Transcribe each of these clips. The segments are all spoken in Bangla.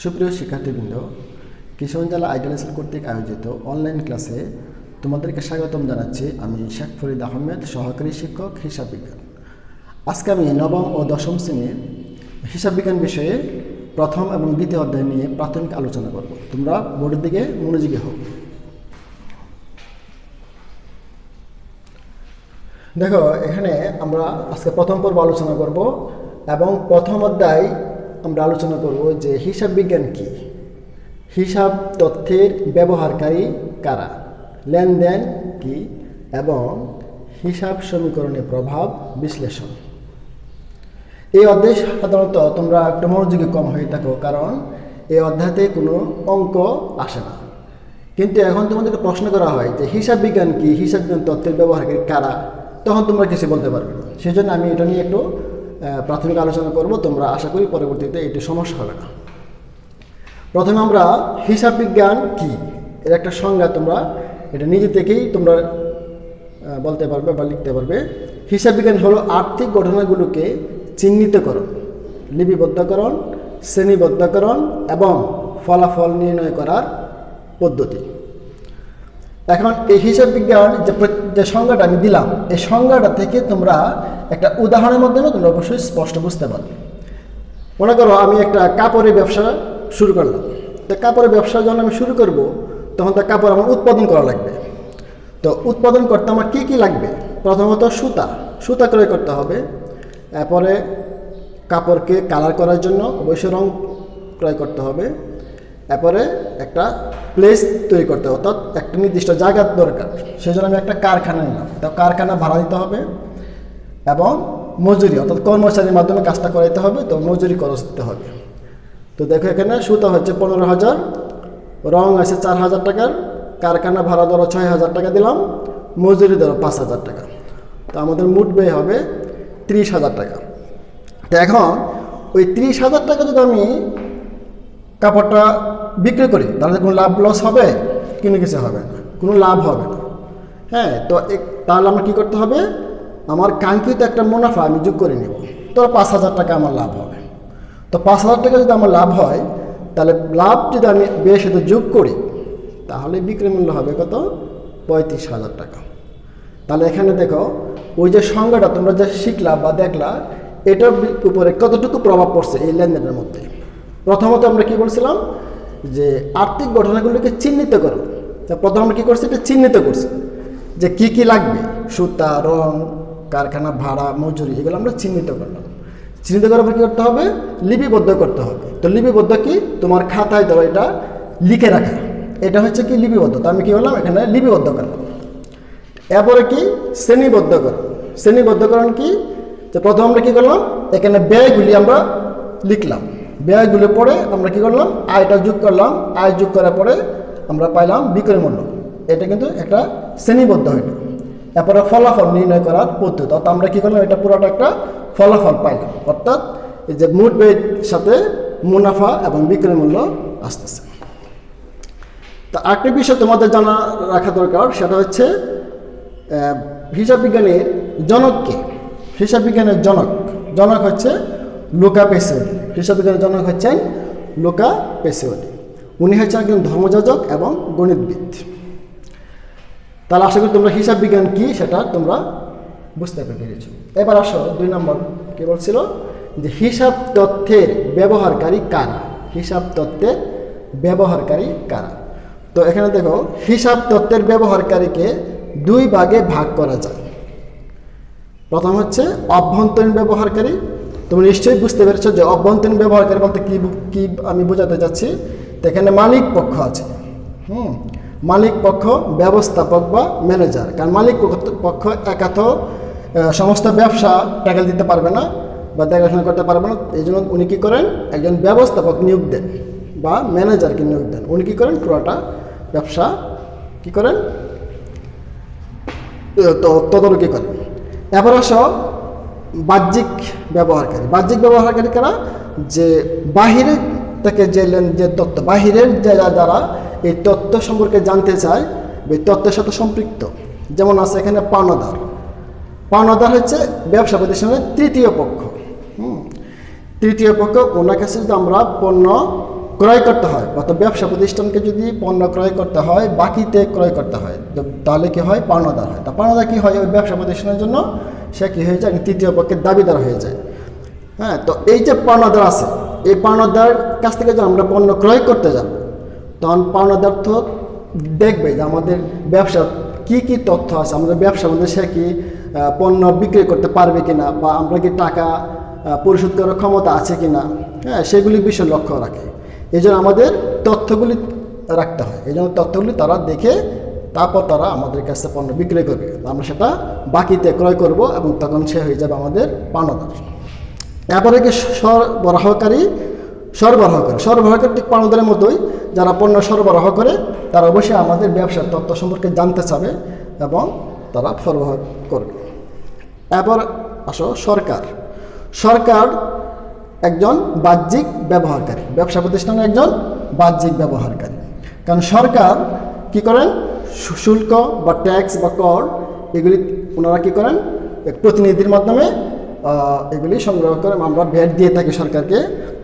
সুপ্রিয় শিক্ষার্থীবৃন্দ, কিশোরগঞ্জ জেলা আইডিয়াল কর্তৃক আয়োজিত অনলাইন ক্লাসে তোমাদেরকে স্বাগতম জানাচ্ছি। আমি শেখ ফরিদ আহমেদ, সহকারী শিক্ষক হিসাব বিজ্ঞান। আজকে আমি নবম ও দশম শ্রেণীর হিসাব বিজ্ঞান বিষয়ে প্রথম এবং দ্বিতীয় অধ্যায় নিয়ে প্রাথমিক আলোচনা করব। তোমরা বোর্ডের দিকে মনোযোগী হও। দেখো, এখানে আমরা আজকে প্রথম পর্ব আলোচনা করব এবং প্রথম অধ্যায় আমরা আলোচনা করব যে হিসাব বিজ্ঞান কি, হিসাব তথ্যের ব্যবহারকারী কারা, লেনদেন কি এবং হিসাব সমীকরণের প্রভাব বিশ্লেষণ। এই অধ্যায় সাধারণত তোমরা একটু মনোযোগী কম হয়ে থাকো, কারণ এই অধ্যায়তে কোনো অঙ্ক আসে না। কিন্তু এখন তোমাদেরকে প্রশ্ন করা হয় যে হিসাব বিজ্ঞান কি, হিসাব বিজ্ঞান তথ্যের ব্যবহারকারী কারা, তখন তোমরা কিছু বলতে পারবে না। সেই জন্য আমি এটা নিয়ে একটু প্রাথমিক আলোচনা করব। তোমরা আশা করি পরবর্তীতে এটি সমস্যা হবে না। প্রথমে আমরা হিসাব বিজ্ঞান কি এর একটা সংজ্ঞা তোমরা এটা নিজে থেকেই তোমরা বলতে পারবে বা লিখতে পারবে। হিসাব বিজ্ঞান হলো আর্থিক ঘটনাগুলোকে চিহ্নিতকরণ, লিপিবদ্ধকরণ, শ্রেণীবদ্ধকরণ এবং ফলাফল নির্ণয় করার পদ্ধতি। এখন এই হিসাব বিজ্ঞান যে সংজ্ঞাটা আমি দিলাম, এই সংজ্ঞাটা থেকে তোমরা একটা উদাহরণের মাধ্যমে তোমরা অবশ্যই স্পষ্ট বুঝতে পারবে। মনে করো আমি একটা কাপড়ের ব্যবসা শুরু করলাম। তো কাপড়ের ব্যবসার জন্য আমি শুরু করব, তখন তো কাপড় আমার উৎপাদন করা লাগবে। তো উৎপাদন করতে আমার কী কী লাগবে? প্রথমত সুতা ক্রয় করতে হবে। এরপরে কাপড়কে কালার করার জন্য অবশ্যই রং ক্রয় করতে হবে। এরপরে একটা প্লেস তৈরি করতে হবে, অর্থাৎ একটা নির্দিষ্ট জায়গার দরকার। সেই জন্য আমি একটা কারখানা নিলাম। তো কারখানা ভাড়া দিতে হবে এবং মজুরি অর্থাৎ কর্মচারীর মাধ্যমে কাজটা করাইতে হবে। তো মজুরি খরচ দিতে হবে। তো দেখো, এখানে সুতা হচ্ছে 15,000, রং আছে 4,000 টাকার, কারখানা ভাড়া ধরো 6,000 টাকা দিলাম, মজুরি ধরো 5,000 টাকা। তো আমাদের মোট ব্যয় হবে 30,000 টাকা। তো এখন ওই 30,000 টাকা যদি আমি কাপড়টা বিক্রি করি, তাহলে কোনো লাভ লস হবে? কোনো কিছু হবে না, কোনো লাভ হবে না। হ্যাঁ, তো তাহলে আমার কী করতে হবে? আমার কাঙ্ক্ষিত একটা মুনাফা আমি যোগ করে নেব। তো 5,000 টাকা আমার লাভ হবে। তো 5,000 টাকা যদি আমার লাভ হয়, তাহলে লাভ যদি আমি ব্যয়ের সাথে যোগ করি, তাহলে বিক্রয় মূল্য হবে কত? 35,000 টাকা। তাহলে এখানে দেখো, ওই যে সংজ্ঞাটা তোমরা যে শিখলা বা দেখলা, এটার উপরে কতটুকু প্রভাব পড়ছে এই লেনদেনের মধ্যে। প্রথমত আমরা কি বলছিলাম যে আর্থিক ঘটনাগুলোকে চিহ্নিত করো। তা প্রথম আমরা কী করছি? এটা চিহ্নিত করছি যে কি কি লাগবে, সুতা, রং, কারখানা ভাড়া, মজুরি, এগুলো আমরা চিহ্নিত করলাম। চিহ্নিত করার পর কী করতে হবে? লিপিবদ্ধ করতে হবে। তো লিপিবদ্ধ কি? তোমার খাতায় ধরো এটা লিখে রাখা, এটা হচ্ছে কি লিপিবদ্ধ। তো আমি কী করলাম? এখানে লিপিবদ্ধ করলাম। এরপরে কি? শ্রেণীবদ্ধ করো। শ্রেণীবদ্ধকরণ কি? তো প্রথম আমরা কী করলাম? এখানে ব্যয়গুলি আমরা লিখলাম। ব্যয়গুলো পরে আমরা কী করলাম? আয়টা যোগ করলাম। আয় যোগ করার পরে আমরা পাইলাম বিক্রয় মূল্য। এটা কিন্তু একটা শ্রেণীবদ্ধ হইল। এরপরে ফলাফল নির্ণয় করার পদ্ধতি, অর্থাৎ আমরা কী করলাম? এটা পুরোটা একটা ফলাফল পাইলাম, অর্থাৎ এই যে মোট ব্যয়ের সাথে মুনাফা এবং বিক্রয় মূল্য আসতেছে। তো আরেকটি বিষয় তোমাদের জানা রাখা দরকার, সেটা হচ্ছে হিসাব বিজ্ঞানের জনককে। হিসাব বিজ্ঞানের জনক হচ্ছে লুকা পেসিওলি। হিসাব বিজ্ঞানের জনক হচ্ছেন লুকা পেসিওলি। উনি হচ্ছেন একজন ধর্মযাজক এবং গণিতবিদ। তাহলে আশা করি তোমরা হিসাব বিজ্ঞান কি সেটা তোমরা বুঝতে পেরেছ। এবার আসো 2 নম্বর কি বলছিল, যে হিসাব তথ্যের ব্যবহারকারী কারা। হিসাব তথ্যের ব্যবহারকারী কারা? তো এখানে দেখো, হিসাব তথ্যের ব্যবহারকারীকে 2 ভাগে ভাগ করা যায়। প্রথম হচ্ছে অভ্যন্তরীণ ব্যবহারকারী। তোমরা নিশ্চয়ই বুঝতে পেরেছো যে অভ্যন্তরীণ ব্যবহারকারী বলতে কি আমি বোঝাতে চাচ্ছি। তো এখানে মালিক পক্ষ আছে। মালিক পক্ষ, ব্যবস্থাপক বা ম্যানেজার। কারণ মালিক পক্ষ একা তো সমস্ত ব্যবসা ট্যাকেল দিতে পারবে না বা দেখাশোনা করতে পারবে না। এই জন্য উনি কী করেন? একজন ব্যবস্থাপক নিয়োগ দেন বা ম্যানেজারকে নিয়োগ দেন। উনি কী করেন? পুরোটা ব্যবসা কী করেন? তদারকি করেন। এবার আসো বাহ্যিক ব্যবহারকারী। বাহ্যিক ব্যবহারকারী কারা? যে বাহিরের থেকে যে তথ্য, বাহিরের যারা এই তথ্য সম্পর্কে জানতে চায়, এই তথ্যের সাথে সম্পৃক্ত। যেমন আছে এখানে পাওনাদার। পাওনাদার হচ্ছে ব্যবসা প্রতিষ্ঠানের তৃতীয় পক্ষ। তৃতীয় পক্ষ, ওনার কাছে যদি আমরা পণ্য ক্রয় করতে হয়, অর্থাৎ ব্যবসা প্রতিষ্ঠানকে যদি পণ্য ক্রয় করতে হয়, বাকিতে ক্রয় করতে হয়, তাহলে কি হয়? পাওনাদার হয়। তা পাওনাদার কি হয়? ওই ব্যবসা প্রতিষ্ঠানের জন্য সে কি হয়ে যায়? তৃতীয় পক্ষের দাবিদার হয়ে যায়। হ্যাঁ, তো এই যে পাওনাদার আছে, এই পাওনাদার কাছ থেকে যখন আমরা পণ্য ক্রয় করতে যাব, তখন পাওনাদার তো দেখবে যে আমাদের ব্যবসার কি কি তথ্য আছে, আমাদের ব্যবসার মধ্যে সে কি পণ্য বিক্রি করতে পারবে কিনা, বা আমরা কি টাকা পরিশোধ করার ক্ষমতা আছে কিনা, হ্যাঁ, সেগুলি বিষয়ে লক্ষ্য রাখে। এই জন্য আমাদের তথ্যগুলি রাখতে হয়। এই জন্য তথ্যগুলি তারা দেখে তারপর তারা আমাদের কাছে পণ্য বিক্রয় করবে, আমরা সেটা বাকিতে ক্রয় করব এবং তখন সে হয়ে যাবে আমাদের পাওনাদার। এরপরে কি সরবরাহকারী ঠিক পাওনাদারের মতোই যারা পণ্য সরবরাহ করে তারা অবশ্যই আমাদের ব্যবসার তথ্য সম্পর্কে জানতে চাবে এবং তারা সরবরাহ করবে। এরপর আসো সরকার একজন বাহ্যিক ব্যবহারকারী, ব্যবসা প্রতিষ্ঠানের একজন বাহ্যিক ব্যবহারকারী। কারণ সরকার কি করেন? শুল্ক বা ট্যাক্স বা কর এগুলি ওনারা কি করেন? প্রতিনিধির মাধ্যমে এগুলি সংগ্রহ করে, আমরা ভ্যাট দিয়ে থাকি সরকারকে,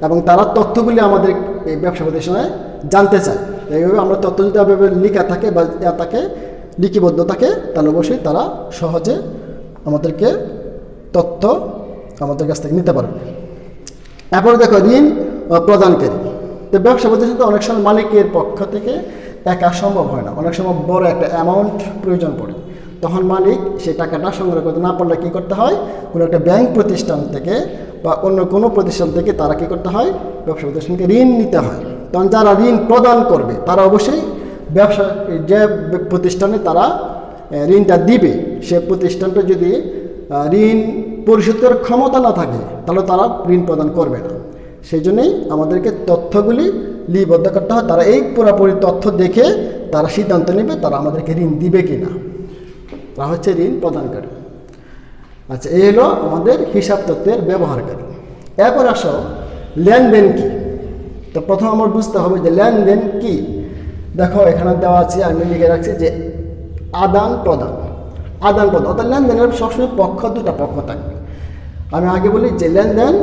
এবং তারা তথ্যগুলি আমাদের এই ব্যবসা প্রতিষ্ঠানে জানতে চায়। এইভাবে আমরা তথ্য যদি লেখা থাকে বা থাকে লিপিবদ্ধ থাকে, তাহলে অবশ্যই তারা সহজে আমাদেরকে তথ্য আমাদের কাছ থেকে নিতে পারবে। এরপরে দেখো ঋণ প্রদানকারী। তো ব্যবসা প্রতিষ্ঠানে অনেক সময় মালিকের পক্ষ থেকে একা সম্ভব হয় না, অনেক সময় বড় একটা অ্যামাউন্ট প্রয়োজন পড়ে, তখন মালিক সেই টাকাটা সংগ্রহ করতে না পারলে কী করতে হয়? কোনো একটা ব্যাংক প্রতিষ্ঠান থেকে বা অন্য কোনো প্রতিষ্ঠান থেকে তারা কী করতে হয়? ব্যবসা প্রতিষ্ঠানকে ঋণ নিতে হয়। তখন যারা ঋণ প্রদান করবে তারা অবশ্যই ব্যবসা যে প্রতিষ্ঠানে তারা ঋণটা দিবে, সে প্রতিষ্ঠানটা যদি ঋণ পরিশোধ করার ক্ষমতা না থাকে তাহলে তারা ঋণ প্রদান করবে না। সেই জন্যই আমাদেরকে তথ্যগুলি লিপিবদ্ধ করতে হয়। তারা এই পুরোপুরি তথ্য দেখে তারা সিদ্ধান্ত নেবে তারা আমাদেরকে ঋণ দিবে কি না। তা হচ্ছে ঋণ প্রদানকারী। আচ্ছা, এই হলো আমাদের হিসাব তথ্যের ব্যবহারকারী। এরপর আসো লেনদেন কি। তো প্রথম আমার বুঝতে হবে যে লেনদেন কি। দেখো এখানে দেওয়া আছে, আমি লিখে রাখছি যে আদান প্রদান অর্থাৎ লেনদেনের সবসময় দুটা পক্ষ থাকবে। আমি আগে বলি যে লেনদেন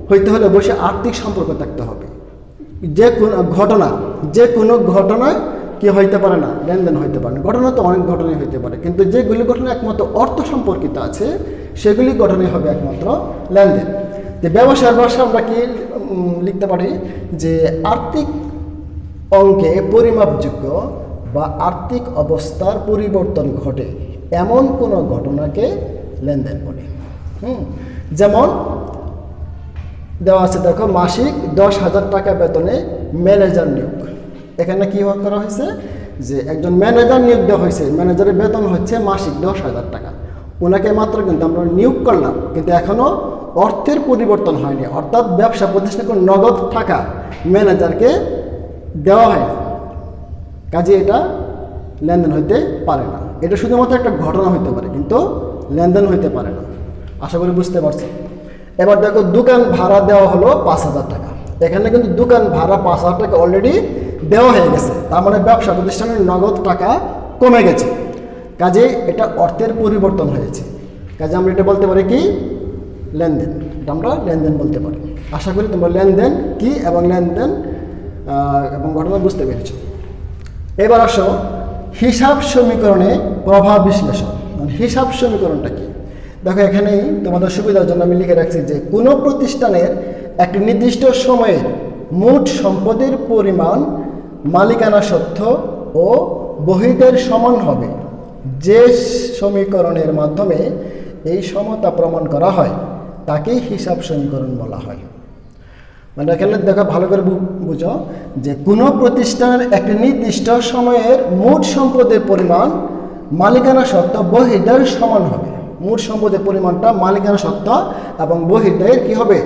হইতে হলে অবশ্যই আর্থিক সম্পর্ক থাকতে হবে। যে কোনো ঘটনায় কি হইতে পারে না? লেনদেন হইতে পারে না। ঘটনা তো অনেক ঘটনাই হইতে পারে, কিন্তু যেগুলি ঘটনা একমাত্র অর্থ সম্পর্কিত আছে সেগুলি ঘটনাই হবে একমাত্র লেনদেন। যে ব্যবসার ভাষা আমরা কি লিখতে পারি যে আর্থিক অঙ্কে পরিমাপযোগ্য বা আর্থিক অবস্থার পরিবর্তন ঘটে এমন কোনো ঘটনাকে লেনদেন বলে। যেমন দেওয়া আছে, দেখো মাসিক 10,000 টাকা বেতনে ম্যানেজার নিয়োগ। এখানে কি করা হয়েছে যে একজন ম্যানেজার নিয়োগ দেওয়া হয়েছে, ম্যানেজারের বেতন হচ্ছে মাসিক 10,000 টাকা। ওনাকে মাত্র কিন্তু আমরা নিয়োগ করলাম, কিন্তু এখনও অর্থের পরিবর্তন হয়নি, অর্থাৎ ব্যবসা প্রতিষ্ঠানে কোনো নগদ টাকা ম্যানেজারকে দেওয়া হয়নি। কাজে এটা লেনদেন হইতে পারে না। এটা শুধুমাত্র একটা ঘটনা হইতে পারে, কিন্তু লেনদেন হইতে পারে না। আশা করি বুঝতে পারছি। এবার দেখো দোকান ভাড়া দেওয়া হলো 5,000 টাকা। এখানে কিন্তু দোকান ভাড়া 5,000 টাকা অলরেডি দেওয়া হয়ে গেছে, তার মানে ব্যবসা প্রতিষ্ঠানের নগদ টাকা কমে গেছে। কাজে এটা অর্থের পরিবর্তন হয়েছে। কাজে আমরা এটা বলতে পারি কি? লেনদেন। এটা আমরা লেনদেন বলতে পারি। আশা করি তোমরা লেনদেন কি এবং লেনদেন এবং ঘটনা বুঝতে পেরেছ। এবার আসো হিসাব সমীকরণে প্রভাব বিশ্লেষণ। মানে হিসাব সমীকরণটা কি? দেখো এখানেই তোমাদের সুবিধার জন্য আমি লিখে রাখছি যে কোনো প্রতিষ্ঠানের একটি নির্দিষ্ট সময়ে মোট সম্পদের পরিমাণ মালিকানা সত্ত্ব ও বহির্দের সমান হবে যে সমীকরণের মাধ্যমে এই সমতা প্রমাণ করা হয় তাকেই হিসাব সমীকরণ বলা হয়। মানে এখানে দেখো ভালো করে বুঝো যে কোনো প্রতিষ্ঠানের একটি নির্দিষ্ট সময়ের মোট সম্পদের পরিমাণ মালিকানা সত্ত্ব বহির্দের সমান হবে। মোট সম্পদের পরিমাণটা মালিকানা সত্ত্ব এবং বহির্দায়ের কি হবে?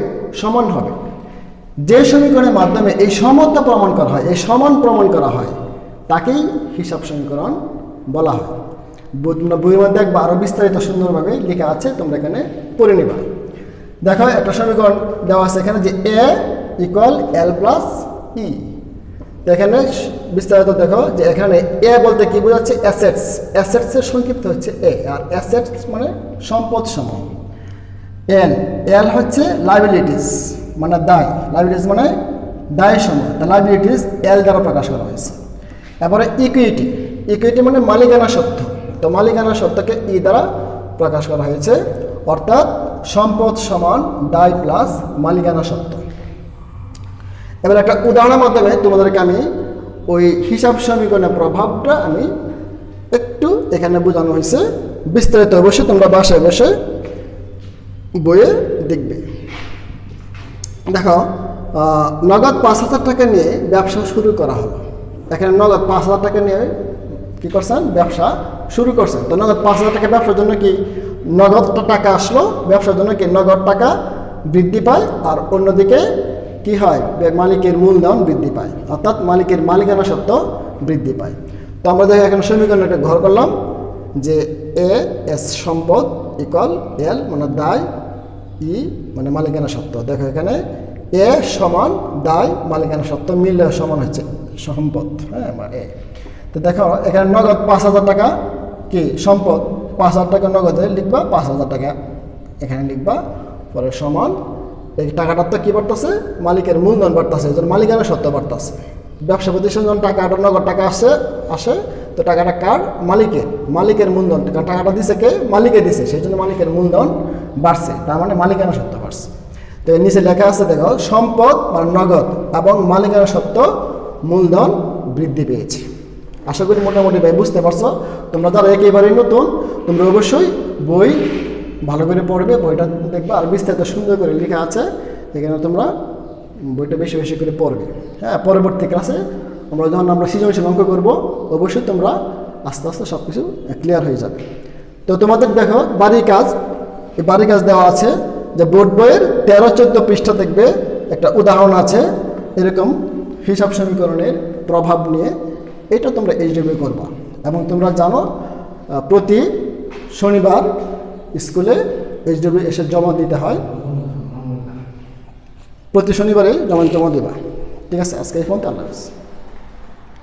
সমান হবে। যে সমীকরণের মাধ্যমে এই সমতা প্রমাণ করা হয়, এই সমান প্রমাণ করা হয়, তাকেই হিসাব সমীকরণ বলা হয়। বইয়ের মধ্যে একবার আরও বিস্তারিত সুন্দরভাবে লেখা আছে, তোমরা এখানে পড়ে নেবা। দেখো একটা সমীকরণ দেওয়া আছে এখানে যে এ ইকুয়াল এল প্লাস ই। এখানে বিস্তারিত দেখো যে এখানে এ বলতে কি বোঝাচ্ছে? অ্যাসেটস। অ্যাসেটসের সংক্ষিপ্ত হচ্ছে এ, আর অ্যাসেটস মানে সম্পদ সমূহ। এল হচ্ছে লাইবিলিটিস মানে দায়, লাইবিলিটিস মানে দায় সমূহ, দ্য লাইবিলিটিস এল দ্বারা প্রকাশ করা হয়েছে। এবারে ইকুইটি, ইকুইটি মানে মালিকানা সত্ত্ব, তো মালিকানা সত্ত্বকে ই দ্বারা প্রকাশ করা হয়েছে, অর্থাৎ সম্পদ সমান দায় প্লাস মালিকানা সত্ত্ব। এবার একটা উদাহরণের মাধ্যমে তোমাদেরকে আমি ওই হিসাব সমীকরণের প্রভাবটা আমি একটু এখানে বোঝানো হয়েছে, বিস্তারিত অবশ্যই তোমরা বাসায় বসে বইয়ে দেখবে। দেখো, নগদ 5,000 টাকা নিয়ে ব্যবসা শুরু করা হলো। এখানে নগদ 5,000 টাকা নিয়ে কি করছেন, ব্যবসা শুরু করছেন। তো নগদ 5,000 টাকা ব্যবসার জন্য কি নগদ টাকা আসলো, ব্যবসার জন্য কি নগদ টাকা বৃদ্ধি পায়, আর অন্যদিকে কি হয়, মালিকের মূলধন বৃদ্ধি পায়, অর্থাৎ মালিকের মালিকানা সত্ত্ব বৃদ্ধি পায়। তো আমরা দেখো এখানে সমীকরণ একটা ঘর করলাম যে এ এস সম্পদ ইকুয়াল এল মানে দায়, ই মানে মালিকানা সত্ত্ব। দেখো এখানে এ সমান দায় মালিকানা সত্ত্ব মিলে সমান হচ্ছে সম্পদ, হ্যাঁ এ। তো দেখো এখানে নগদ 5,000 টাকা কি সম্পদ, 5,000 টাকা নগদে লিখবা, 5,000 টাকা এখানে লিখবা, পরে সমান এই টাকাটার তো কী বাড়তেছে, মালিকের মূলধন বাড়তেছে, এই জন্য মালিকানা সত্ত্ব বাড়তেছে। ব্যবসা প্রতিষ্ঠান যখন টাকাটা নগদ টাকা আসে তো টাকাটা কার, মালিকের মূলধন, টাকাটা দিছে কে, মালিকে দিছে, সেই জন্য মালিকের মূলধন বাড়ছে, তার মানে মালিকানা সত্ত্ব বাড়ছে। তো এর নিচে লেখা আছে দেখো, সম্পদ মানে নগদ এবং মালিকানা সত্ত্ব মূলধন বৃদ্ধি পেয়েছে। আশা করি মোটামুটি ভাই বুঝতে পারছো। তোমরা যারা একেবারেই নতুন, তোমরা অবশ্যই বই ভালো করে পড়বে, বইটা দেখবা, আর বিস্তারিত সুন্দর করে লেখা আছে এখানে, তোমরা বইটা বেশি বেশি করে পড়বে। হ্যাঁ, পরবর্তী ক্লাসে যখন আমরা সৃজনশীল অঙ্ক করবো, অবশ্যই তোমরা আস্তে আস্তে সব কিছু ক্লিয়ার হয়ে যাবে। তো তোমাদের দেখো বাড়ির কাজ, এই বাড়ির কাজ দেওয়া আছে যে বোর্ড বইয়ের 13-14 পৃষ্ঠা দেখবে একটা উদাহরণ আছে এরকম হিসাব সমীকরণের প্রভাব নিয়ে। এটা তোমরা এইচডিবি করবা, এবং তোমরা জানো প্রতি শনিবার স্কুলে এইচডিবি এসে জমা দিতে হয়, প্রতি শনিবারে জমা দিবা। ঠিক আছে, আজকে এই পর্যন্ত, আল্লাহ হাফেজ।